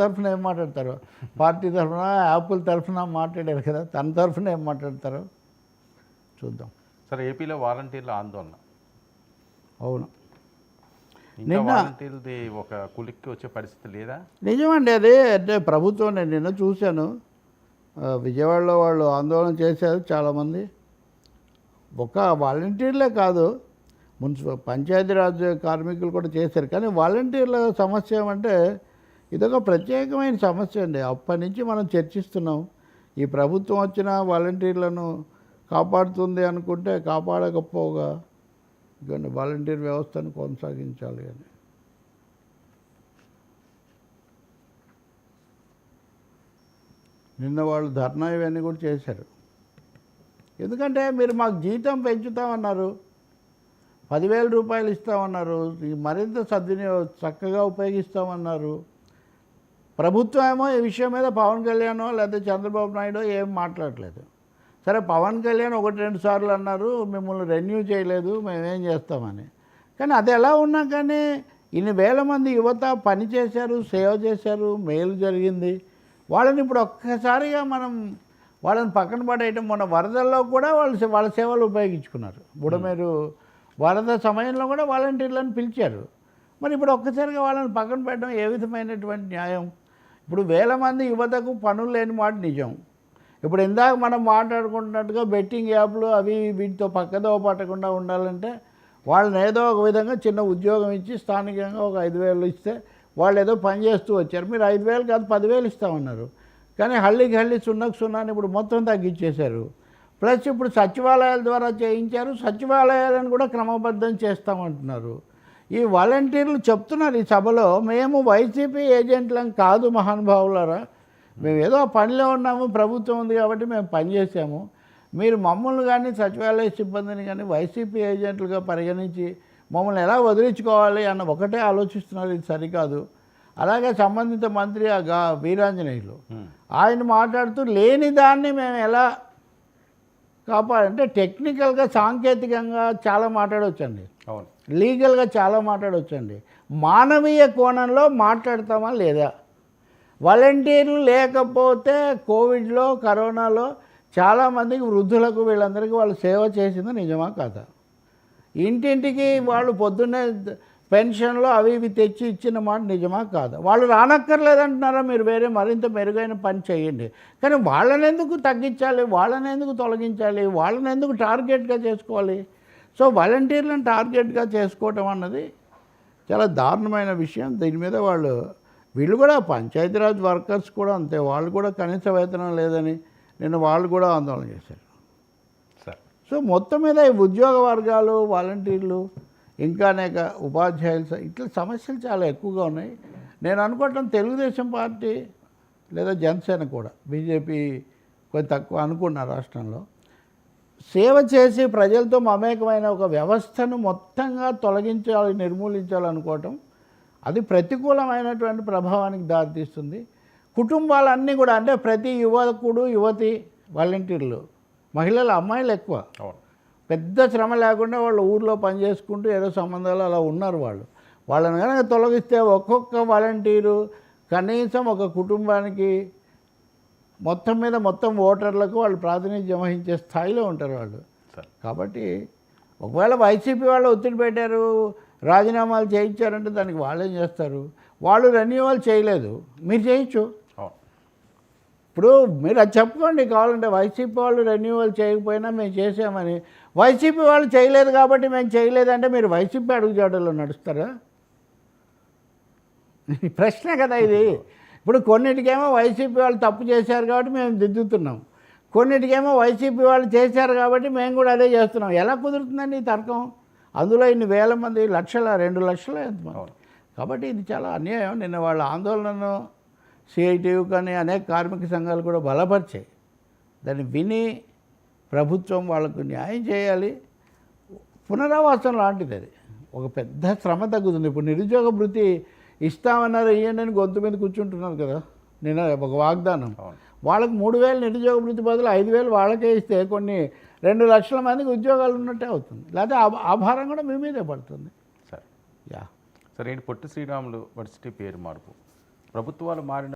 తరఫున ఏం మాట్లాడతారు? పార్టీ తరఫున, యాపిల్ తరఫున మాట్లాడారు కదా, తన తరఫున ఏం మాట్లాడతారు చూద్దాం. సరే, ఏపీలో వాలంటీర్ల ఆందోళన. అవును, ఇంకా వాలంటీర్లది ఒక కులిక్కి వచ్చే పరిస్థితి లేదా? నిజమండి. అదే అంటే ప్రభుత్వం, నేను నిన్న చూశాను, విజయవాడలో వాళ్ళు ఆందోళన చేశారు చాలామంది. ఒక వాలంటీర్లే కాదు, పంచాయతీరాజ్ కార్మికులు కూడా చేశారు. కానీ వాలంటీర్ల సమస్య ఏమంటే ఇదొక ప్రత్యేకమైన సమస్య అండి. అప్పటి నుంచి మనం చర్చిస్తున్నాం. ఈ ప్రభుత్వం వచ్చిన వాలంటీర్లను కాపాడుతుంది అనుకుంటే కాపాడకపోగా ఇక వాలంటీర్ వ్యవస్థను కొనసాగించాలి అని. నిన్న వాళ్ళు ధర్నా ఇవన్నీ కూడా చేశారు. ఎందుకంటే మీరు మాకు జీతం పెంచుతామన్నారు, 10,000 రూపాయలు ఇస్తామన్నారు, మరింత చక్కగా ఉపయోగిస్తామన్నారు. ప్రభుత్వం ఏమో ఈ విషయం మీద పవన్ కళ్యాణో లేదా చంద్రబాబు నాయుడు ఏం మాట్లాడలేదు. సరే, పవన్ కళ్యాణ్ 1-2 సార్లు అన్నారు మిమ్మల్ని రెన్యూ చేయలేదు, మేమేం చేస్తామని. కానీ అది ఎలా ఉన్నా కానీ ఇన్ని వేల మంది యువత పని చేశారు, సేవ చేశారు, మేలు జరిగింది. వాళ్ళని ఇప్పుడు ఒక్కసారిగా మనం వాళ్ళని పక్కన పడేయటం. మొన్న వరదల్లో కూడా వాళ్ళ సేవలు ఉపయోగించుకున్నారు. బుడమేరు వరద సమయంలో కూడా వాలంటీర్లను పిలిచారు. మరి ఇప్పుడు ఒక్కసారిగా వాళ్ళని పక్కన పెట్టడం ఏ విధమైనటువంటి న్యాయం? ఇప్పుడు వేల మంది యువతకు పనులు లేని మాట నిజం. ఇప్పుడు ఇందాక మనం మాట్లాడుకుంటున్నట్టుగా బెట్టింగ్ యాప్లు అవి వీటితో పక్కదో పట్టకుండా ఉండాలంటే వాళ్ళని ఏదో ఒక విధంగా చిన్న ఉద్యోగం ఇచ్చి స్థానికంగా ఒక 5,000 ఇస్తే వాళ్ళు ఏదో పని చేస్తూ వచ్చారు. మీరు 5,000 కాదు 10,000 ఇస్తామన్నారు. కానీ హళ్ళీకి సున్నకు సున్నాని ఇప్పుడు మొత్తం తగ్గించేశారు. ప్లస్ ఇప్పుడు సచివాలయాల ద్వారా చేయించారు, సచివాలయాలను కూడా క్రమబద్ధం చేస్తామంటున్నారు. ఈ వాలంటీర్లు చెప్తున్నారు ఈ సభలో, మేము వైసీపీ ఏజెంట్లం కాదు మహానుభావులారా, మేము ఏదో పనిలో ఉన్నాము, ప్రభుత్వం ఉంది కాబట్టి మేము పనిచేసాము. మీరు మమ్మల్ని కానీ సచివాలయ సిబ్బందిని కానీ వైసీపీ ఏజెంట్లుగా పరిగణించి మమ్మల్ని ఎలా వదిలించుకోవాలి అన్న ఒకటే ఆలోచిస్తున్నారు. ఇది సరికాదు. అలాగే సంబంధిత మంత్రి వీరాంజనేయులు ఆయన మాట్లాడుతూ లేని దాన్ని మేము ఎలా కాపాడంటే టెక్నికల్గా సాంకేతికంగా చాలా మాట్లాడవచ్చండి, లీగల్గా చాలా మాట్లాడవచ్చండి, మానవీయ కోణంలో మాట్లాడతామా లేదా? వాలంటీర్లు లేకపోతే కోవిడ్లో కరోనాలో చాలామందికి వృద్ధులకు వీళ్ళందరికీ వాళ్ళు సేవ చేసింది నిజమా కాదా? ఇంటింటికి వాళ్ళు పొద్దున్నే పెన్షన్లు అవి ఇవి తెచ్చి ఇచ్చిన మాట నిజమా కాదా? వాళ్ళు రానక్కర్లేదంటున్నారా? మీరు వేరే మరింత మెరుగైన పని చేయండి. కానీ వాళ్ళని ఎందుకు తగ్గించాలి, వాళ్ళని ఎందుకు తొలగించాలి, వాళ్ళని ఎందుకు టార్గెట్గా చేసుకోవాలి? సో వాలంటీర్లను టార్గెట్గా చేసుకోవటం అన్నది చాలా దారుణమైన విషయం. దీని మీద వీళ్ళు కూడా పంచాయతీరాజ్ వర్కర్స్ కూడా అంతే, వాళ్ళు కూడా కనీస వేతనం లేదని నిన్న వాళ్ళు కూడా ఆందోళన చేశారు. సో మొత్తం మీద ఈ ఉద్యోగ వర్గాలు, వాలంటీర్లు, ఇంకా అనేక ఉపాధ్యాయులు, ఇట్లా సమస్యలు చాలా ఎక్కువగా ఉన్నాయి. నేను అనుకోవటం తెలుగుదేశం పార్టీ లేదా జనసేన కూడా, బీజేపీ కొంచెం తక్కువ అనుకున్న రాష్ట్రంలో సేవ చేసి ప్రజలతో మమేకమైన ఒక వ్యవస్థను మొత్తంగా తొలగించాలి, నిర్మూలించాలనుకోవటం అది ప్రతికూలమైనటువంటి ప్రభావానికి దారితీస్తుంది. కుటుంబాలన్నీ కూడా, అంటే ప్రతి యువకుడు యువతి వాలంటీర్లు, మహిళలు అమ్మాయిలు ఎక్కువ, పెద్ద శ్రమ లేకుండా వాళ్ళు ఊళ్ళో పని చేసుకుంటూ ఏదో సంబంధాలు అలా ఉన్నారు. వాళ్ళని కనుక తొలగిస్తే ఒక్కొక్క వాలంటీరు కనీసం ఒక కుటుంబానికి మొత్తం ఓటర్లకు వాళ్ళు ప్రాతినిధ్యం వహించే స్థాయిలో ఉంటారు వాళ్ళు. కాబట్టి ఒకవేళ వైసీపీ వాళ్ళు ఒత్తిడి పెట్టారు, రాజీనామాలు చేయించారంటే దానికి వాళ్ళేం చేస్తారు? వాళ్ళు రెన్యూవల్ చేయలేదు, మీరు చేయొచ్చు. ఇప్పుడు మీరు అది చెప్పుకోండి కావాలంటే, వైసీపీ వాళ్ళు రెన్యూవల్ చేయకపోయినా మేము చేసామని. వైసీపీ వాళ్ళు చేయలేదు కాబట్టి మేము చేయలేదంటే మీరు వైసీపీ అడుగుజాడల్లో నడుస్తారా? ప్రశ్న కదా ఇది. ఇప్పుడు కొన్నిటికేమో వైసీపీ వాళ్ళు తప్పు చేశారు కాబట్టి మేము దిద్దుతున్నాం, కొన్నిటికేమో వైసీపీ వాళ్ళు చేశారు కాబట్టి మేము కూడా అదే చేస్తున్నాం. ఎలా కుదురుతుందండి ఈ తర్కం? అందులో ఇన్ని వేల మంది, 2 లక్షల ఎంతమంది. కాబట్టి ఇది చాలా అన్యాయం. నిన్న వాళ్ళ ఆందోళనను సిఐటియు కానీ అనేక కార్మిక సంఘాలు కూడా బలపరిచాయి. దాన్ని విని ప్రభుత్వం వాళ్ళకు న్యాయం చేయాలి. పునరావాసం లాంటిది అది, ఒక పెద్ద శ్రమ తగ్గుతుంది. ఇప్పుడు నిరుద్యోగ భృతి ఇస్తామన్నారు, ఇవ్వండి అని గొంతు మీద కూర్చుంటున్నారు కదా. నేను ఒక వాగ్దానం, వాళ్ళకి 3,000 నిరుద్యోగ భృతి బదులు 5,000 వాళ్ళకే ఇస్తే కొన్ని 2 లక్షల మందికి ఉద్యోగాలు ఉన్నట్టే అవుతుంది. లేకపోతే ఆ భారం కూడా మీ మీదే పడుతుంది. సరే ఏంటి పొట్టి శ్రీరాములు వర్సిటీ పేరు మార్పు? ప్రభుత్వాలు మారిన